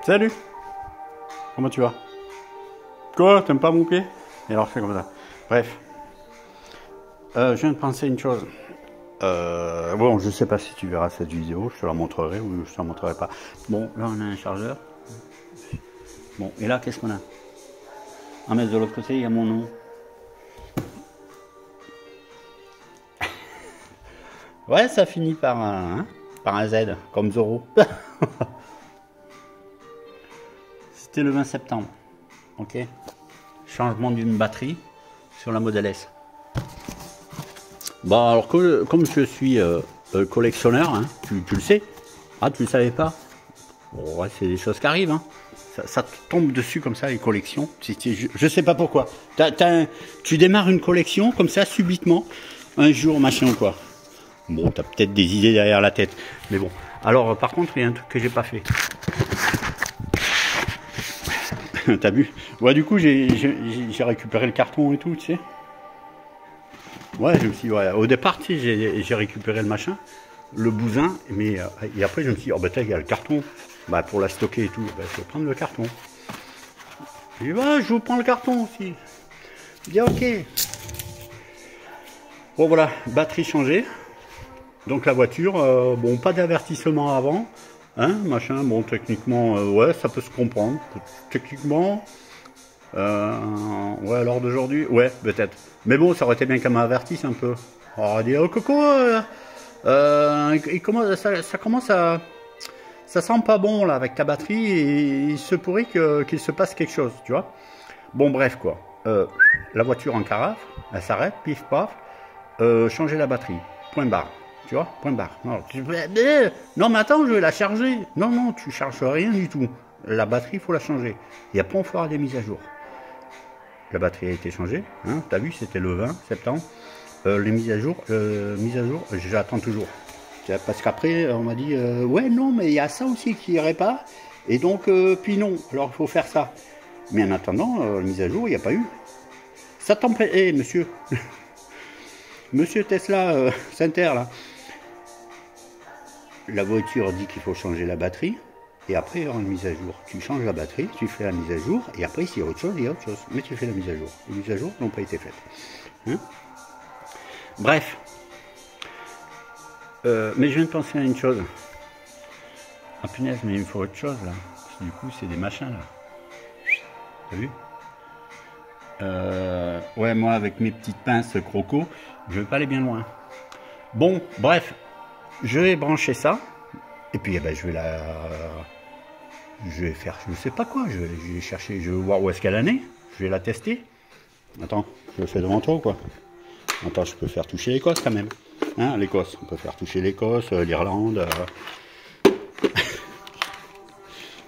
Salut. Comment tu vas? Quoi? T'aimes pas mon pied? Et alors, je fais comme ça. Bref. Je viens de penser une chose. Bon, je sais pas si tu verras cette vidéo, je te la montrerai ou je te la montrerai pas. Bon, là, on a un chargeur. Bon, et là, qu'est-ce qu'on a? Ah, mais de l'autre côté, il y a mon nom. Ouais, ça finit par un Z, comme Zoro. C'était le 20 septembre. Ok. Changement d'une batterie sur la Model S. Bon, alors comme je suis collectionneur, hein, tu le sais. Ah, tu le savais pas? Bon, ouais, c'est des choses qui arrivent. Hein. Ça te tombe dessus comme ça, les collections. Je sais pas pourquoi. Tu démarres une collection comme ça, subitement, un jour, machin quoi. Bon, t'as peut-être des idées derrière la tête. Mais bon. Alors, par contre, il y a un truc que j'ai pas fait. T'as vu? Ouais, du coup, j'ai récupéré le carton et tout, tu sais. Ouais, je me suis dit, ouais, au départ, tu sais, j'ai récupéré le machin, le bousin, mais et après, je me suis dit, oh, bah, il y a le carton. Bah, pour la stocker et tout, bah, je vais prendre le carton. J'ai dit, bah, je vous prends le carton aussi. Je dis, ok. Bon, voilà, batterie changée. Donc, la voiture, bon, pas d'avertissement avant. Hein, machin, bon, techniquement, ouais, ça peut se comprendre. Techniquement, ouais, à l'heure d'aujourd'hui, ouais, peut-être. Mais bon, ça aurait été bien qu'elle m'avertisse un peu. Alors, elle dit, oh, Coco, ça commence à... Ça sent pas bon, là, avec ta batterie, et il se pourrait qu'il se passe quelque chose, tu vois. Bon, bref, quoi. La voiture en carafe, elle s'arrête, pif, paf, changer la batterie, point barre. Tu vois, point barre. Non, mais attends, je vais la charger. Non, non, tu charges rien du tout. La batterie, il faut la changer. Et après, on fera des mises à jour. La batterie a été changée. Hein, t'as vu, c'était le 20 septembre. Les mises à jour, j'attends toujours. Parce qu'après, on m'a dit, ouais, non, mais il y a ça aussi qui irait pas. Et donc, puis non, alors il faut faire ça. Mais en attendant, la mise à jour, il n'y a pas eu. Ça t'empêche... Eh, monsieur. Monsieur Tesla, Saint-Terre, là. La voiture dit qu'il faut changer la batterie, et après il y aura une mise à jour. Tu changes la batterie, tu fais la mise à jour, et après s'il y a autre chose, il y a autre chose. Mais tu fais la mise à jour. Les mises à jour n'ont pas été faites. Hein? Bref. Mais je viens de penser à une chose. Ah punaise, mais il me faut autre chose là. Du coup, c'est des machins là. T'as vu? Ouais, moi avec mes petites pinces croco, je vais pas aller bien loin. Bon, bref. Je vais brancher ça. Et puis, eh ben, je vais faire, je ne sais pas quoi. Je vais chercher, je vais voir où est-ce qu'elle en est. Je vais la tester. Attends, je le fais devant toi ou quoi? Attends, je peux faire toucher l'Écosse quand même. Hein, l'Écosse. On peut faire toucher l'Écosse, l'Irlande.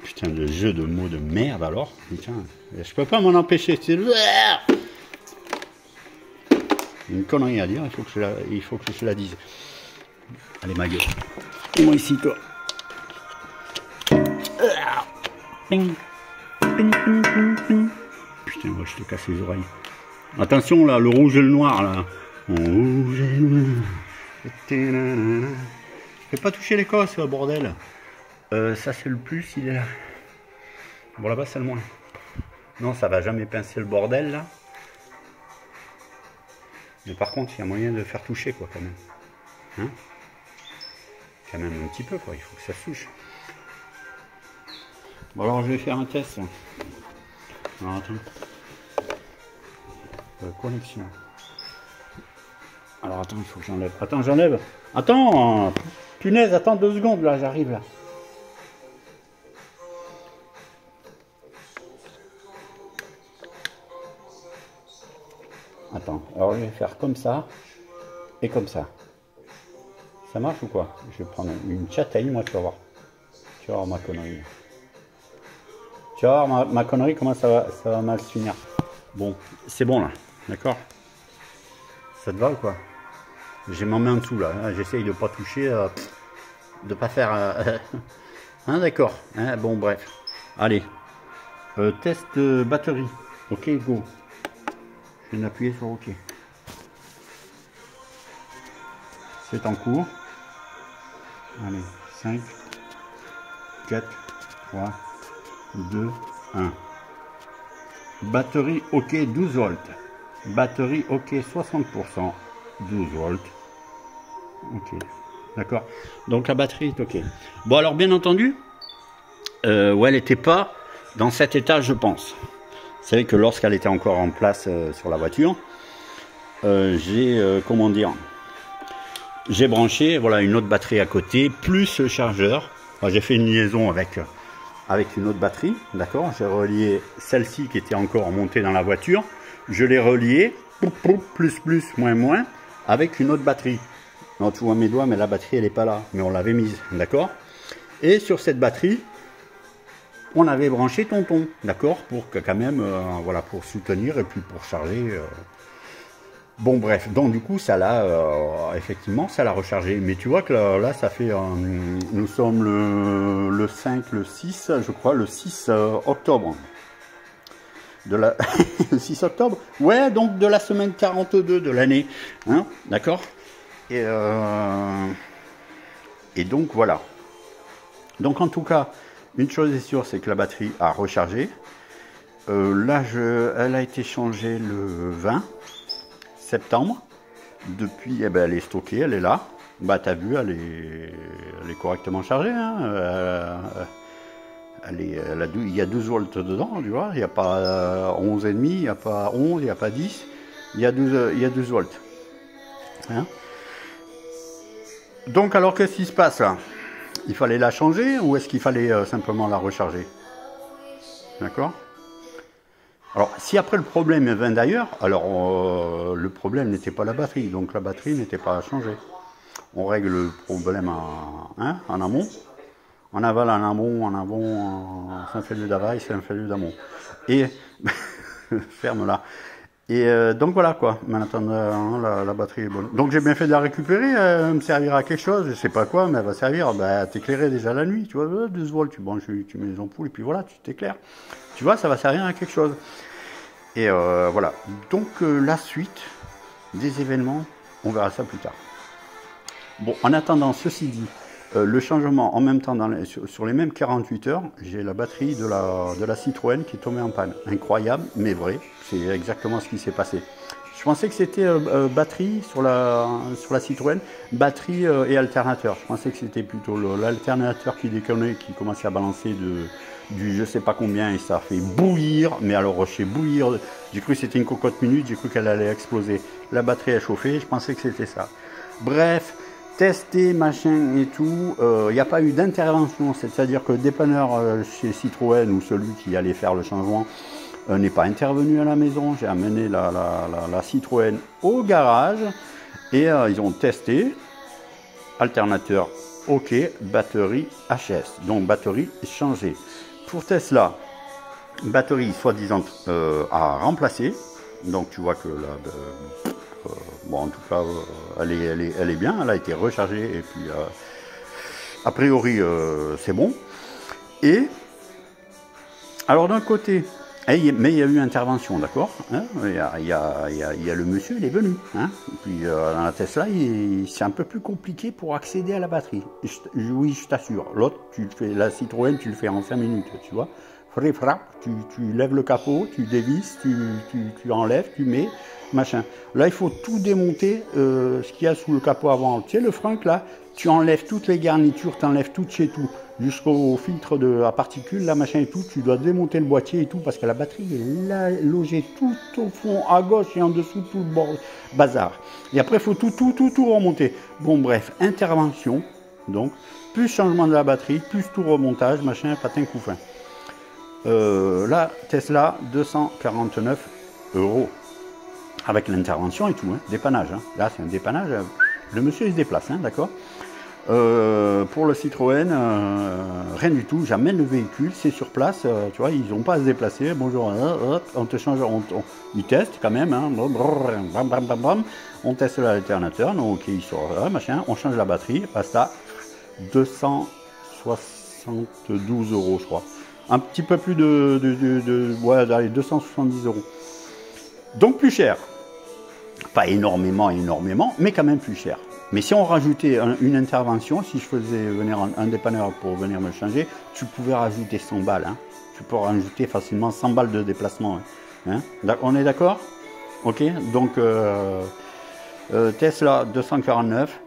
Putain, le jeu de mots de merde alors. Putain, je peux pas m'en empêcher. C'est une connerie à dire. Il faut que je la dise. Allez, ma gueule. Moi ici, toi. Ping. Ping, ping, ping, ping. Putain, moi je te casse les oreilles. Attention là, le rouge et le noir là. Rouge et noir. Fais pas toucher l'Écosse, bordel. Ça c'est le plus, il est là. Bon là-bas c'est le moins. Non, ça va jamais pincer le bordel là. Mais par contre, il y a moyen de faire toucher quoi quand même. Hein? Quand même un petit peu quoi, il faut que ça se touche. Bon alors je vais faire un test. Alors attends. Connexion. Alors attends, il faut que j'enlève. Attends, j'enlève. Attends, punaise, attends 2 secondes là, j'arrive là. Attends, alors je vais faire comme ça et comme ça. Ça marche ou quoi? Je vais prendre une châtaigne, moi, tu vas voir. Tu vas voir ma connerie. Tu vas voir ma connerie, comment ça va mal se finir. Bon, c'est bon là, d'accord? Ça te va ou quoi? J'ai ma main en dessous là, hein, j'essaye de pas toucher, de pas faire... hein, d'accord, hein, bon bref. Allez, test batterie. Ok, go. Je viens d'appuyer sur OK. C'est en cours. Allez, 5, 4, 3, 2, 1. Batterie OK 12 volts. Batterie OK 60%. 12 volts. OK. D'accord. Donc la batterie est OK. Bon alors bien entendu, ouais, elle n'était pas dans cet état, je pense. Vous savez que lorsqu'elle était encore en place sur la voiture, j'ai comment dire, j'ai branché voilà une autre batterie à côté plus le chargeur. J'ai fait une liaison avec une autre batterie, d'accord. J'ai relié celle-ci qui était encore montée dans la voiture, je l'ai reliée plus moins avec une autre batterie. Non, tu vois mes doigts, mais la batterie elle n'est pas là, mais on l'avait mise, d'accord. Et sur cette batterie on avait branché tonton, d'accord, pour que quand même, voilà, pour soutenir et puis pour charger. Bon bref, donc du coup ça l'a, effectivement, ça l'a rechargé. Mais tu vois que là ça fait, nous sommes le 5, le 6, je crois, le 6 octobre. Le 6 octobre, ouais, donc de la semaine 42 de l'année, hein, d'accord. Et donc voilà. Donc en tout cas, une chose est sûre, c'est que la batterie a rechargé. Là, elle a été changée le 20 septembre. Depuis, eh ben, elle est stockée, elle est là. Bah, t'as vu, elle est correctement chargée. Hein. Il y a 12 volts dedans, tu vois. Il n'y a pas 11,5, il n'y a pas 11, il n'y a pas 10. Il y a 12 volts. Hein. Donc, alors, qu'est-ce qui se passe là? Il fallait la changer ou est-ce qu'il fallait simplement la recharger? D'accord. Alors, si après le problème vient d'ailleurs, alors le problème n'était pas la batterie, donc la batterie n'était pas à changer. On règle le problème en amont, en aval, en amont, en avant, c'est un fait d'aval, c'est un fait d'amont. Et, ferme-la. Et donc voilà quoi, maintenant la batterie est bonne. Donc j'ai bien fait de la récupérer, elle me servira à quelque chose, je sais pas quoi, mais elle va servir à t'éclairer déjà la nuit, tu vois, 12 volts, tu branches, tu mets les ampoules et puis voilà, tu t'éclaires. Tu vois, ça va servir à quelque chose. Et voilà, donc la suite des événements, on verra ça plus tard. Bon, en attendant, ceci dit, le changement en même temps sur les mêmes 48 heures, j'ai la batterie de la Citroën qui est tombée en panne. Incroyable, mais vrai, c'est exactement ce qui s'est passé. Je pensais que c'était batterie sur la Citroën, batterie et alternateur. Je pensais que c'était plutôt l'alternateur qui déconnait, qui commençait à balancer du je sais pas combien et ça a fait bouillir. Mais alors chez bouillir, j'ai cru que c'était une cocotte minute, j'ai cru qu'elle allait exploser. La batterie a chauffé, je pensais que c'était ça. Bref, testé, machin et tout, il n'y a pas eu d'intervention, c'est-à-dire que le dépanneur chez Citroën ou celui qui allait faire le changement n'est pas intervenu à la maison. J'ai amené la Citroën au garage et ils ont testé, alternateur OK, batterie HS, donc batterie changée. Pour Tesla, batterie soi-disant à remplacer, donc tu vois que là, bon en tout cas elle est bien, elle a été rechargée et puis a priori c'est bon. Et alors d'un côté, mais il y a eu intervention, d'accord, hein, il y a le monsieur, il est venu, hein, et puis dans la Tesla, c'est un peu plus compliqué pour accéder à la batterie. Oui, je t'assure. L'autre, la Citroën, tu le fais en 5 minutes, tu vois. Tu lèves le capot, tu dévisses, tu enlèves, tu mets, machin. Là, il faut tout démonter, ce qu'il y a sous le capot avant. Tu sais, le frein, là, tu enlèves toutes les garnitures, tu enlèves tout de chez tout, jusqu'au filtre à particules, là, machin et tout. Tu dois démonter le boîtier et tout, parce que la batterie est là, logée tout au fond, à gauche et en dessous, tout le bord, bazar. Et après, il faut tout remonter. Bon, bref, intervention, donc, plus changement de la batterie, plus tout remontage, machin, patin couffin. Là, Tesla, 249 €. Avec l'intervention et tout, hein, dépannage. Hein. Là, c'est un dépannage. Le monsieur, il se déplace, hein, d'accord. Pour le Citroën, rien du tout. J'amène le véhicule, c'est sur place. Tu vois, ils n'ont pas à se déplacer. Bonjour, on te change, ils testent quand même. Hein, on teste l'alternateur. Donc, ok, il sort là, machin. On change la batterie. Basta. 272 €, je crois. Un petit peu plus ouais, allez, 270 €. Donc plus cher. Pas énormément, mais quand même plus cher. Mais si on rajoutait une intervention, si je faisais venir un dépanneur pour venir me changer, tu pouvais rajouter 100 balles. Hein. tu peux rajouter facilement 100 balles de déplacement. Hein. On est d'accord? Ok, donc Tesla 249,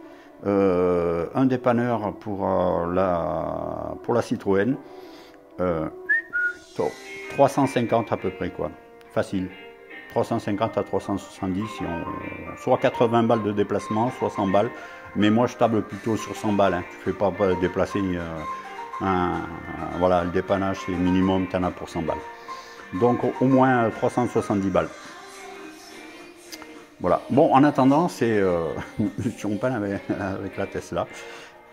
un dépanneur pour la Citroën, 350 à peu près, quoi, facile. 350 à 370, si soit 80 balles de déplacement, soit 100 balles. Mais moi, je table plutôt sur 100 balles. Hein. Tu ne fais pas déplacer. Voilà, le dépannage, c'est minimum, tu en as pour 100 balles. Donc, au moins 370 balles. Voilà. Bon, en attendant, c'est... je suis en panne avec la Tesla.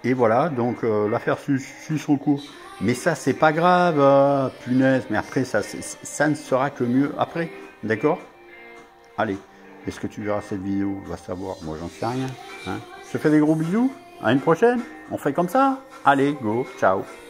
Et voilà, donc l'affaire suit son cours. Mais ça, c'est pas grave, punaise. Mais après, ça ne sera que mieux après. D'accord? Allez, est-ce que tu verras cette vidéo? Va savoir, moi j'en sais rien. Hein, je te fais des gros bisous, à une prochaine, on fait comme ça. Allez, go, ciao.